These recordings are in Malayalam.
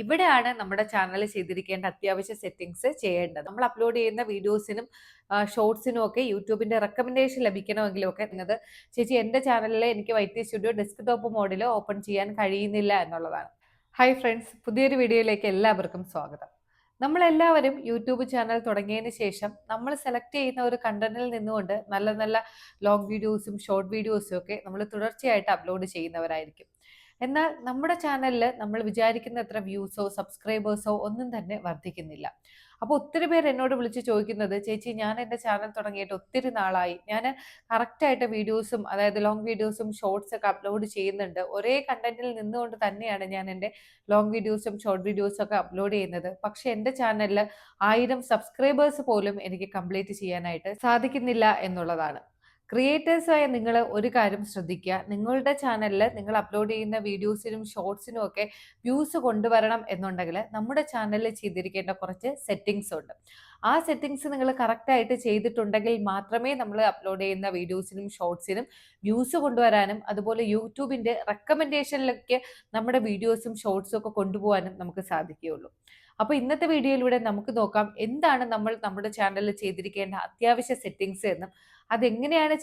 ഇവിടെയാണ് നമ്മുടെ ചാനൽ ചെയ്തിരിക്കേണ്ട അത്യാവശ്യ സെറ്റിംഗ്സ് ചെയ്യേണ്ടത്. നമ്മൾ അപ്ലോഡ് ചെയ്യുന്ന വീഡിയോസിനും ഷോർട്സിനും ഒക്കെ യൂട്യൂബിന്റെ റെക്കമെൻഡേഷൻ ലഭിക്കണമെങ്കിലും ഒക്കെ നിങ്ങൾക്ക് ചേച്ചി എൻ്റെ ചാനലിൽ എനിക്ക് വൈറ്റി സ്റ്റുഡിയോ ഡെസ്ക്ടോപ്പ് മോഡിൽ ഓപ്പൺ ചെയ്യാൻ കഴിയുന്നില്ല എന്നുള്ളതാണ്. ഹായ് ഫ്രണ്ട്സ്, പുതിയൊരു വീഡിയോയിലേക്ക് എല്ലാവർക്കും സ്വാഗതം. നമ്മളെല്ലാവരും യൂട്യൂബ് ചാനൽ തുടങ്ങിയതിന് ശേഷം നമ്മൾ സെലക്ട് ചെയ്യുന്ന ഒരു കണ്ടന്റിൽ നിന്നുകൊണ്ട് നല്ല നല്ല ലോങ് വീഡിയോസും ഷോർട്ട് വീഡിയോസും ഒക്കെ നമ്മൾ തുടർച്ചയായിട്ട് അപ്ലോഡ് ചെയ്യുന്നവരായിരിക്കും. എന്നാൽ നമ്മുടെ ചാനലിൽ നമ്മൾ വിചാരിക്കുന്ന അത്ര വ്യൂസോ സബ്സ്ക്രൈബേഴ്സോ ഒന്നും തന്നെ വർദ്ധിക്കുന്നില്ല. അപ്പോൾ ഒത്തിരി പേര് എന്നോട് വിളിച്ച് ചോദിക്കുന്നത്, ചേച്ചി ഞാൻ എൻ്റെ ചാനൽ തുടങ്ങിയിട്ട് ഒത്തിരി നാളായി, ഞാൻ കറക്റ്റായിട്ട് വീഡിയോസും അതായത് ലോങ് വീഡിയോസും ഷോർട്സ് ഒക്കെ അപ്ലോഡ് ചെയ്യുന്നുണ്ട്, ഒരേ കണ്ടന്റിൽ നിന്നുകൊണ്ട് തന്നെയാണ് ഞാൻ എൻ്റെ ലോങ് വീഡിയോസും ഷോർട്ട് വീഡിയോസും ഒക്കെ അപ്ലോഡ് ചെയ്യുന്നത്, പക്ഷെ എൻ്റെ ചാനലിൽ 1000 സബ്സ്ക്രൈബേഴ്സ് പോലും എനിക്ക് കംപ്ലീറ്റ് ചെയ്യാനായിട്ട് സാധിക്കുന്നില്ല എന്നുള്ളതാണ്. ക്രിയേറ്റേഴ്സായ നിങ്ങൾ ഒരു കാര്യം ശ്രദ്ധിക്കുക, നിങ്ങളുടെ ചാനലിൽ നിങ്ങൾ അപ്ലോഡ് ചെയ്യുന്ന വീഡിയോസിനും ഷോർട്സിനും ഒക്കെ വ്യൂസ് കൊണ്ടുവരണം എന്നുണ്ടെങ്കിൽ നമ്മുടെ ചാനലിൽ ചെയ്തിരിക്കേണ്ട കുറച്ച് സെറ്റിങ്സ് ഉണ്ട്. ആ സെറ്റിങ്സ് നിങ്ങൾ കറക്റ്റായിട്ട് ചെയ്തിട്ടുണ്ടെങ്കിൽ മാത്രമേ നമ്മൾ അപ്ലോഡ് ചെയ്യുന്ന വീഡിയോസിനും ഷോർട്സിനും വ്യൂസ് കൊണ്ടുവരാനും അതുപോലെ യൂട്യൂബിൻ്റെ റെക്കമെൻഡേഷനിലേക്ക് നമ്മുടെ വീഡിയോസും ഷോർട്സും ഒക്കെ കൊണ്ടുപോകാനും നമുക്ക് സാധിക്കുകയുള്ളൂ. അപ്പോൾ ഇന്നത്തെ വീഡിയോയിലൂടെ നമുക്ക് നോക്കാം എന്താണ് നമ്മൾ നമ്മുടെ ചാനലിൽ ചെയ്തിരിക്കേണ്ട അത്യാവശ്യ സെറ്റിങ്സ് എന്നും അതെങ്ങനെയാണ്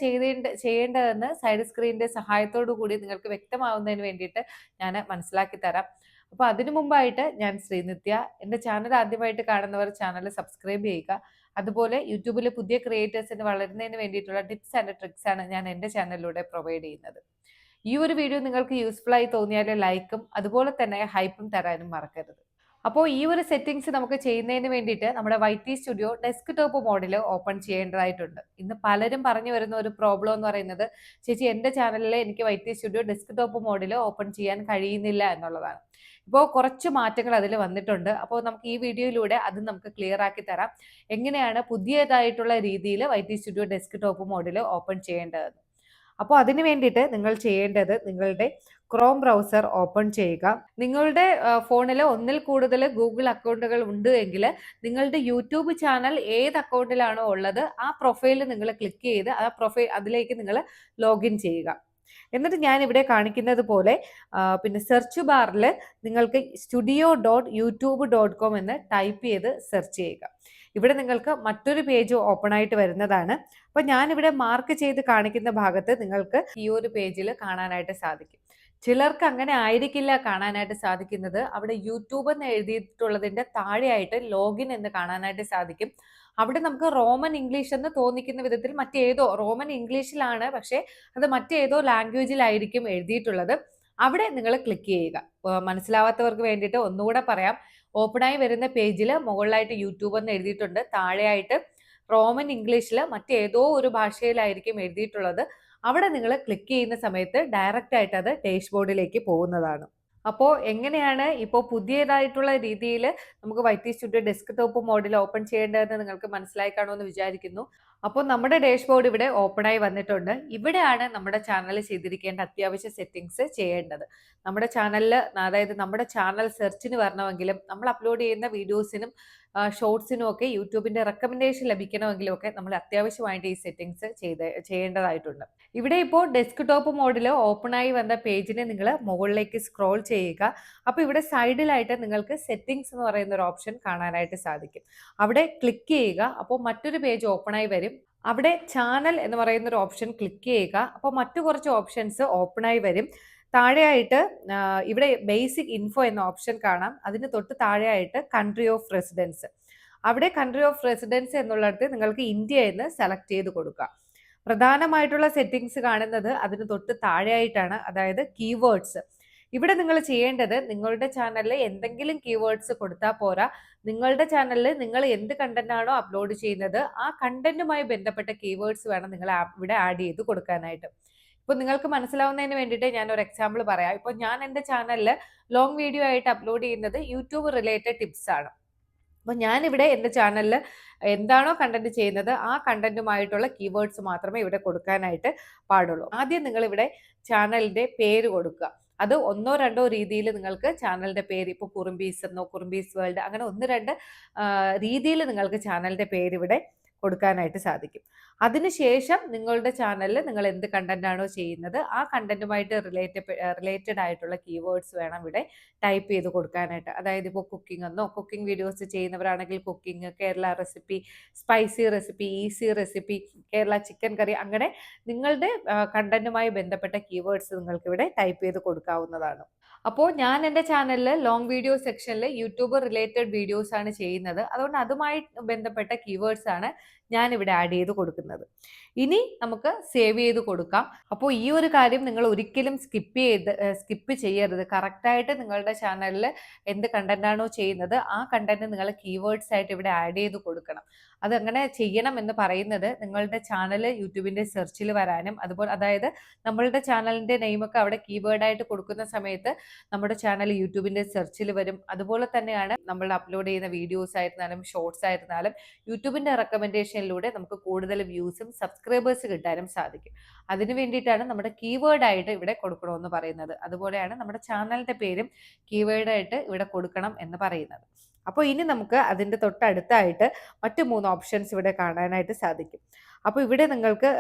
ചെയ്യേണ്ടതെന്ന് സൈഡ് സ്ക്രീനിന്റെ സഹായത്തോടു കൂടി നിങ്ങൾക്ക് വ്യക്തമാവുന്നതിന് വേണ്ടിയിട്ട് ഞാൻ മനസ്സിലാക്കി തരാം. അപ്പോൾ അതിനു മുമ്പായിട്ട് ഞാൻ ശ്രീനിത്യ. എൻ്റെ ചാനൽ ആദ്യമായിട്ട് കാണുന്നവർ ചാനൽ സബ്സ്ക്രൈബ് ചെയ്യുക. അതുപോലെ യൂട്യൂബിലെ പുതിയ ക്രിയേറ്റേഴ്സിന് വളരുന്നതിന് വേണ്ടിയിട്ടുള്ള ടിപ്സ് ആൻഡ് ട്രിക്സ് ആണ് ഞാൻ എൻ്റെ ചാനലിലൂടെ പ്രൊവൈഡ് ചെയ്യുന്നത്. ഈ ഒരു വീഡിയോ നിങ്ങൾക്ക് യൂസ്ഫുൾ ആയി തോന്നിയാൽ ലൈക്കും അതുപോലെ തന്നെ ഹൈപ്പും തരാനും മറക്കരുത്. അപ്പോൾ ഈ ഒരു സെറ്റിംഗ്സ് നമുക്ക് ചെയ്യുന്നതിന് വേണ്ടിയിട്ട് നമ്മുടെ വൈറ്റി സ്റ്റുഡിയോ ഡെസ്ക്ടോപ്പ് മോഡിൽ ഓപ്പൺ ചെയ്യേണ്ടതായിട്ടുണ്ട്. ഇന്ന് പലരും പറഞ്ഞു വരുന്ന ഒരു പ്രോബ്ലം എന്ന് പറയുന്നത്, ചേച്ചി എൻ്റെ ചാനലിൽ എനിക്ക് വൈറ്റി സ്റ്റുഡിയോ ഡെസ്ക്ടോപ്പ് മോഡിൽ ഓപ്പൺ ചെയ്യാൻ കഴിയുന്നില്ല എന്നുള്ളതാണ്. ഇപ്പോൾ കുറച്ച് മാറ്റങ്ങൾ അതിൽ വന്നിട്ടുണ്ട്. അപ്പോൾ നമുക്ക് ഈ വീഡിയോയിലൂടെ അത് നമുക്ക് ക്ലിയർ ആക്കി തരാം, എങ്ങനെയാണ് പുതിയതായിട്ടുള്ള രീതിയിൽ വൈറ്റി സ്റ്റുഡിയോ ഡെസ്ക്ടോപ്പ് മോഡിൽ ഓപ്പൺ ചെയ്യേണ്ടതെന്ന്. അപ്പോൾ അതിന് വേണ്ടിയിട്ട് നിങ്ങൾ ചെയ്യേണ്ടത്, നിങ്ങളുടെ ക്രോം ബ്രൗസർ ഓപ്പൺ ചെയ്യുക. നിങ്ങളുടെ ഫോണിൽ ഒന്നിൽ കൂടുതൽ ഗൂഗിൾ അക്കൗണ്ടുകൾ ഉണ്ട് എങ്കിൽ നിങ്ങളുടെ യൂട്യൂബ് ചാനൽ ഏത് അക്കൗണ്ടിലാണോ ഉള്ളത് ആ പ്രൊഫൈൽ നിങ്ങൾ ക്ലിക്ക് ചെയ്ത് അതിലേക്ക് നിങ്ങൾ ലോഗിൻ ചെയ്യുക. എന്നിട്ട് ഞാൻ ഇവിടെ കാണിക്കുന്നത് പോലെ പിന്നെ സെർച്ച് ബാറിൽ നിങ്ങൾക്ക് studio.youtube.com എന്ന് ടൈപ്പ് ചെയ്ത് സെർച്ച് ചെയ്യുക. ഇവിടെ നിങ്ങൾക്ക് മറ്റൊരു പേജ് ഓപ്പൺ ആയിട്ട് വരുന്നതാണ്. അപ്പോൾ ഞാനിവിടെ മാർക്ക് ചെയ്ത് കാണിക്കുന്ന ഭാഗത്ത് നിങ്ങൾക്ക് ഈ ഒരു പേജിൽ കാണാനായിട്ട് സാധിക്കും. ചിലർക്ക് അങ്ങനെ ആയിരിക്കില്ല കാണാനായിട്ട് സാധിക്കുന്നത്. അവിടെ യൂട്യൂബ് എന്ന് എഴുതിയിട്ടുള്ളതിൻ്റെ താഴെയായിട്ട് ലോഗിൻ എന്ന് കാണാനായിട്ട് സാധിക്കും. അവിടെ നമുക്ക് റോമൻ ഇംഗ്ലീഷ് എന്ന് തോന്നിക്കുന്ന വിധത്തിൽ മറ്റേതോ റോമൻ ഇംഗ്ലീഷിലാണ്, പക്ഷേ അത് മറ്റേതോ ലാംഗ്വേജിലായിരിക്കും എഴുതിയിട്ടുള്ളത്. അവിടെ നിങ്ങൾ ക്ലിക്ക് ചെയ്യുക. മനസ്സിലാവാത്തവർക്ക് വേണ്ടിയിട്ട് ഒന്നുകൂടെ പറയാം. ഓപ്പണായി വരുന്ന പേജിൽ മുകളിലായിട്ട് യൂട്യൂബ് എന്ന് എഴുതിയിട്ടുണ്ട്, താഴെയായിട്ട് റോമൻ ഇംഗ്ലീഷിൽ മറ്റേതോ ഒരു ഭാഷയിലായിരിക്കും എഴുതിയിട്ടുള്ളത്. അവിടെ നിങ്ങൾ ക്ലിക്ക് ചെയ്യുന്ന സമയത്ത് ഡയറക്റ്റ് ആയിട്ട് അത് ഡാഷ്ബോർഡിലേക്ക് പോകുന്നതാണ്. അപ്പോൾ എങ്ങനെയാണ് ഇപ്പോൾ പുതിയതായിട്ടുള്ള രീതിയിൽ നമുക്ക് വൈറ്റി സ്റ്റുഡിയോ ഡെസ്ക്ടോപ്പ് മോഡിൽ ഓപ്പൺ ചെയ്യേണ്ടതെന്ന് നിങ്ങൾക്ക് മനസ്സിലായി കാണുമെന്ന് വിചാരിക്കുന്നു. അപ്പോൾ നമ്മുടെ ഡാഷ്ബോർഡ് ഇവിടെ ഓപ്പണായി വന്നിട്ടുണ്ട്. ഇവിടെയാണ് നമ്മുടെ ചാനലിൽ ചെയ്തിരിക്കേണ്ട അത്യാവശ്യ സെറ്റിങ്സ് ചെയ്യേണ്ടത്. നമ്മുടെ ചാനലിൽ, അതായത് നമ്മുടെ ചാനൽ സെർച്ചിന് വരണമെങ്കിലും നമ്മൾ അപ്ലോഡ് ചെയ്യുന്ന വീഡിയോസിനും ഷോർട്സിനും ഒക്കെ യൂട്യൂബിന്റെ റെക്കമെൻഡേഷൻ ലഭിക്കണമെങ്കിലും ഒക്കെ നമ്മൾ അത്യാവശ്യമായിട്ട് ഈ സെറ്റിങ്സ് ചെയ്യേണ്ടതായിട്ടുണ്ട്. ഇവിടെ ഇപ്പോൾ ഡെസ്ക്ടോപ്പ് മോഡിൽ ഓപ്പണായി വന്ന പേജിനെ നിങ്ങൾ മുകളിലേക്ക് സ്ക്രോൾ ചെയ്യുക. അപ്പോൾ ഇവിടെ സൈഡിലായിട്ട് നിങ്ങൾക്ക് സെറ്റിങ്സ് എന്ന് പറയുന്ന ഒരു ഓപ്ഷൻ കാണാനായിട്ട് സാധിക്കും. അവിടെ ക്ലിക്ക് ചെയ്യുക. അപ്പോൾ മറ്റൊരു പേജ് ഓപ്പണായി വരും. അവിടെ ചാനൽ എന്ന് പറയുന്ന ഒരു ഓപ്ഷൻ ക്ലിക്ക് ചെയ്യുക. അപ്പോൾ മറ്റു കുറച്ച് ഓപ്ഷൻസ് ഓപ്പണായി വരും. താഴെയായിട്ട് ഇവിടെ ബേസിക് ഇൻഫോ എന്ന ഓപ്ഷൻ കാണാം. അതിന് തൊട്ട് താഴെയായിട്ട് കൺട്രി ഓഫ് റെസിഡൻസ്. അവിടെ കൺട്രി ഓഫ് റെസിഡൻസ് എന്നുള്ളിടത്ത് നിങ്ങൾക്ക് ഇന്ത്യ എന്ന് സെലക്ട് ചെയ്ത് കൊടുക്കുക. പ്രധാനമായിട്ടുള്ള സെറ്റിങ്സ് കാണുന്നത് അതിന് തൊട്ട് താഴെയായിട്ടാണ്, അതായത് കീവേഡ്സ്. ഇവിടെ നിങ്ങൾ ചെയ്യേണ്ടത്, നിങ്ങളുടെ ചാനലിൽ എന്തെങ്കിലും കീവേഡ്സ് കൊടുത്താൽ പോരാ, നിങ്ങളുടെ ചാനലിൽ നിങ്ങൾ എന്ത് കണ്ടന്റ് ആണോ അപ്ലോഡ് ചെയ്യുന്നത് ആ കണ്ടന്റുമായി ബന്ധപ്പെട്ട കീവേഡ്സ് വേണം നിങ്ങൾ ഇവിടെ ആഡ് ചെയ്ത് കൊടുക്കാനായിട്ട്. ഇപ്പോൾ നിങ്ങൾക്ക് മനസ്സിലാവുന്നതിന് വേണ്ടിയിട്ട് ഞാൻ ഒരു എക്സാമ്പിൾ പറയാം. ഇപ്പോൾ ഞാൻ എൻ്റെ ചാനലിൽ ലോങ് വീഡിയോ ആയിട്ട് അപ്ലോഡ് ചെയ്യുന്നത് യൂട്യൂബ് റിലേറ്റഡ് ടിപ്സ് ആണ്. അപ്പോൾ ഞാനിവിടെ എൻ്റെ ചാനലിൽ എന്താണോ കണ്ടന്റ് ചെയ്യുന്നത് ആ കണ്ടന്റുമായിട്ടുള്ള കീവേഡ്സ് മാത്രമേ ഇവിടെ കൊടുക്കാനായിട്ട് പാടുള്ളൂ. ആദ്യം നിങ്ങൾ ഇവിടെ ചാനലിൻ്റെ പേര് കൊടുക്കുക. അത് ഒന്നോ രണ്ടോ രീതിയിൽ നിങ്ങൾക്ക് ചാനലിൻ്റെ പേര്, ഇപ്പോൾ കുറുമ്പീസ് എന്നോ കുറുമ്പീസ് വേൾഡ്, അങ്ങനെ ഒന്ന് രണ്ട് രീതിയിൽ നിങ്ങൾക്ക് ചാനലിൻ്റെ പേര് ഇവിടെ കൊടുക്കാനായിട്ട് സാധിക്കും. അതിനുശേഷം നിങ്ങളുടെ ചാനലിൽ നിങ്ങൾ എന്ത് കണ്ടന്റ് ആണോ ചെയ്യുന്നത് ആ കണ്ടന്റുമായിട്ട് റിലേറ്റഡ് ആയിട്ടുള്ള കീവേഡ്സ് വേണം ഇവിടെ ടൈപ്പ് ചെയ്ത് കൊടുക്കാനായിട്ട്. അതായത് ഇപ്പോൾ കുക്കിംഗ് എന്നോ, കുക്കിംഗ് വീഡിയോസ് ചെയ്യുന്നവരാണെങ്കിൽ cooking, Kerala recipe, spicy recipe, easy recipe, Kerala chicken curry, അങ്ങനെ നിങ്ങളുടെ കണ്ടന്റുമായി ബന്ധപ്പെട്ട കീവേഡ്സ് നിങ്ങൾക്ക് ഇവിടെ ടൈപ്പ് ചെയ്ത് കൊടുക്കാവുന്നതാണ്. അപ്പോൾ ഞാൻ എൻ്റെ ചാനലിൽ ലോങ് വീഡിയോ സെക്ഷനിൽ യൂട്യൂബ് റിലേറ്റഡ് വീഡിയോസ് ആണ് ചെയ്യുന്നത്. അതുകൊണ്ട് അതുമായി ബന്ധപ്പെട്ട കീവേഡ്സ് ആണ് ഞാൻ ഇവിടെ ആഡ് ചെയ്ത് കൊടുക്കുന്നത്. ഇനി നമുക്ക് സേവ് ചെയ്ത് കൊടുക്കാം. അപ്പോൾ ഈ ഒരു കാര്യം നിങ്ങൾ ഒരിക്കലും സ്കിപ്പ് ചെയ്യരുത്. കറക്റ്റായിട്ട് നിങ്ങളുടെ ചാനലിൽ എന്ത് കണ്ടന്റ് ആണോ ചെയ്യുന്നത് ആ കണ്ടന്റ് നിങ്ങൾ കീവേഡ്സ് ആയിട്ട് ഇവിടെ ആഡ് ചെയ്ത് കൊടുക്കണം. അതങ്ങനെ ചെയ്യണം എന്ന് പറയുന്നത് നിങ്ങളുടെ ചാനൽ യൂട്യൂബിന്റെ സെർച്ചിൽ വരാനും, അതുപോലെ അതായത് നമ്മളുടെ ചാനലിന്റെ നെയിമൊക്കെ അവിടെ കീവേഡ് ആയിട്ട് കൊടുക്കുന്ന സമയത്ത് നമ്മുടെ ചാനൽ യൂട്യൂബിന്റെ സെർച്ചിൽ വരും. അതുപോലെ തന്നെയാണ് നമ്മൾ അപ്ലോഡ് ചെയ്യുന്ന വീഡിയോസ് ആയിരുന്നാലും ഷോർട്സ് ആയിരുന്നാലും യൂട്യൂബിന്റെ റെക്കമെൻഡേഷനിലൂടെ നമുക്ക് കൂടുതൽ വ്യൂസും സബ്സ്ക്രൈബേഴ്സ് കിട്ടാനും സാധിക്കും. അതിനു വേണ്ടിയിട്ടാണ് നമ്മുടെ കീവേഡ് ആയിട്ട് ഇവിടെ കൊടുക്കണമെന്ന് പറയുന്നത്. അതുപോലെയാണ് നമ്മുടെ ചാനലിന്റെ പേരും കീവേഡ് ആയിട്ട് ഇവിടെ കൊടുക്കണം എന്ന് പറയുന്നത്. അപ്പോൾ ഇനി നമുക്ക് അതിൻ്റെ തൊട്ടടുത്തായിട്ട് മറ്റു 3 ഓപ്ഷൻസ് ഇവിടെ കാണാനായിട്ട് സാധിക്കും. അപ്പോൾ ഇവിടെ നിങ്ങൾക്ക്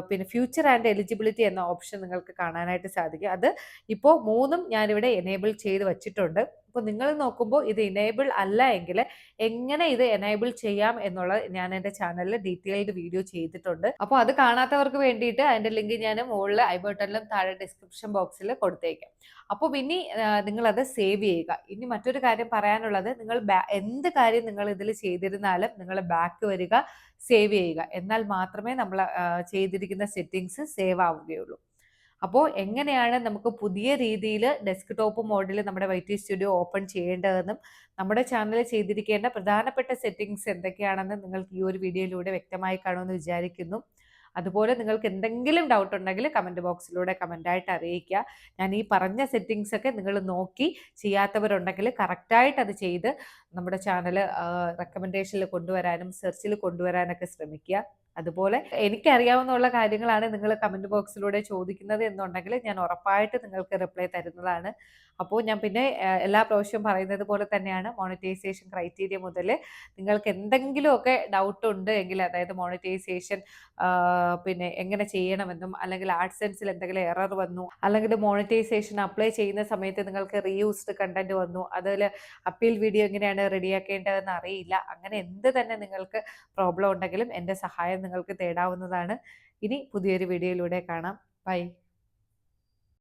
പിന്നെ ഫ്യൂച്ചർ ആൻഡ് എലിജിബിലിറ്റി എന്ന ഓപ്ഷൻ നിങ്ങൾക്ക് കാണാനായിട്ട് സാധിക്കും. അത് ഇപ്പോൾ 3ഉം ഞാനിവിടെ എനേബിൾ ചെയ്ത് വച്ചിട്ടുണ്ട്. അപ്പോൾ നിങ്ങൾ നോക്കുമ്പോൾ ഇത് എനേബിൾ അല്ല എങ്കിൽ എങ്ങനെ ഇത് എനേബിൾ ചെയ്യാം എന്നുള്ളത് ഞാൻ എൻ്റെ ചാനലിൽ ഡീറ്റെയിൽഡ് വീഡിയോ ചെയ്തിട്ടുണ്ട്. അപ്പോൾ അത് കാണാത്തവർക്ക് വേണ്ടിയിട്ട് അതിൻ്റെ ലിങ്ക് ഞാൻ മുകളിൽ ഐ ബട്ടണിലും താഴെ ഡിസ്ക്രിപ്ഷൻ ബോക്സിൽ കൊടുത്തേക്കാം. അപ്പോൾ ഇനി നിങ്ങളത് സേവ് ചെയ്യുക. ഇനി മറ്റൊരു കാര്യം പറയാനുള്ളത്, നിങ്ങൾ എന്ത് കാര്യം നിങ്ങൾ ഇതിൽ ചെയ്തിരുന്നാലും നിങ്ങൾ ബാക്ക് വരിക, സേവ് ചെയ്യുക. എന്നാൽ മാത്രമേ നമ്മൾ ചെയ്തിരിക്കുന്ന സെറ്റിങ്സ് സേവ് ആവുകയുള്ളൂ. അപ്പോൾ എങ്ങനെയാണ് നമുക്ക് പുതിയ രീതിയിൽ ഡെസ്ക്ടോപ്പ് മോഡിൽ നമ്മുടെ വൈറ്റി സ്റ്റുഡിയോ ഓപ്പൺ ചെയ്യേണ്ടതെന്നും നമ്മുടെ ചാനലിൽ ചെയ്തിരിക്കേണ്ട പ്രധാനപ്പെട്ട സെറ്റിങ്സ് എന്തൊക്കെയാണെന്ന് നിങ്ങൾക്ക് ഈ ഒരു വീഡിയോയിലൂടെ വ്യക്തമായി കാണുമെന്ന് വിചാരിക്കുന്നു. അതുപോലെ നിങ്ങൾക്ക് എന്തെങ്കിലും ഡൗട്ട് ഉണ്ടെങ്കിൽ കമൻറ്റ് ബോക്സിലൂടെ കമൻ്റായിട്ട് അറിയിക്കുക. ഞാൻ ഈ പറഞ്ഞ സെറ്റിങ്സ് ഒക്കെ നിങ്ങൾ നോക്കി ചെയ്യാത്തവരുണ്ടെങ്കിൽ കറക്റ്റായിട്ട് അത് ചെയ്ത് നമ്മുടെ ചാനൽ റെക്കമെൻഡേഷനിൽ കൊണ്ടുവരാനും സെർച്ചിൽ കൊണ്ടുവരാനൊക്കെ ശ്രമിക്കുക. അതുപോലെ എനിക്കറിയാവുന്ന കാര്യങ്ങളാണ് നിങ്ങൾ കമൻറ്റ് ബോക്സിലൂടെ ചോദിക്കുന്നത് എന്നുണ്ടെങ്കിൽ ഞാൻ ഉറപ്പായിട്ട് നിങ്ങൾക്ക് റിപ്ലൈ തരുന്നതാണ്. അപ്പോൾ ഞാൻ പിന്നെ എല്ലാ പ്രാവശ്യവും പറയുന്നത് പോലെ തന്നെയാണ്, മോണിറ്റൈസേഷൻ ക്രൈറ്റീരിയ മുതൽ നിങ്ങൾക്ക് എന്തെങ്കിലുമൊക്കെ ഡൗട്ട് ഉണ്ട് എങ്കിൽ, അതായത് മോണിറ്റൈസേഷൻ പിന്നെ എങ്ങനെ ചെയ്യണമെന്നും, അല്ലെങ്കിൽ ആഡ്സെൻസിൽ എന്തെങ്കിലും എറർ വന്നു, അല്ലെങ്കിൽ മോണിറ്റൈസേഷൻ അപ്ലൈ ചെയ്യുന്ന സമയത്ത് നിങ്ങൾക്ക് റീയൂസ്ഡ് കണ്ടന്റ് വന്നു, അതിൽ അപ്പീൽ വീഡിയോ എങ്ങനെയാണ് റെഡിയാക്കേണ്ടതെന്ന് അറിയില്ല, അങ്ങനെ എന്ത് തന്നെ നിങ്ങൾക്ക് പ്രോബ്ലം ഉണ്ടെങ്കിലും എൻ്റെ സഹായം നിങ്ങൾക്ക് തേടാവുന്നതാണ്. ഇനി പുതിയൊരു വീഡിയോയിലൂടെ കാണാം. ബൈ.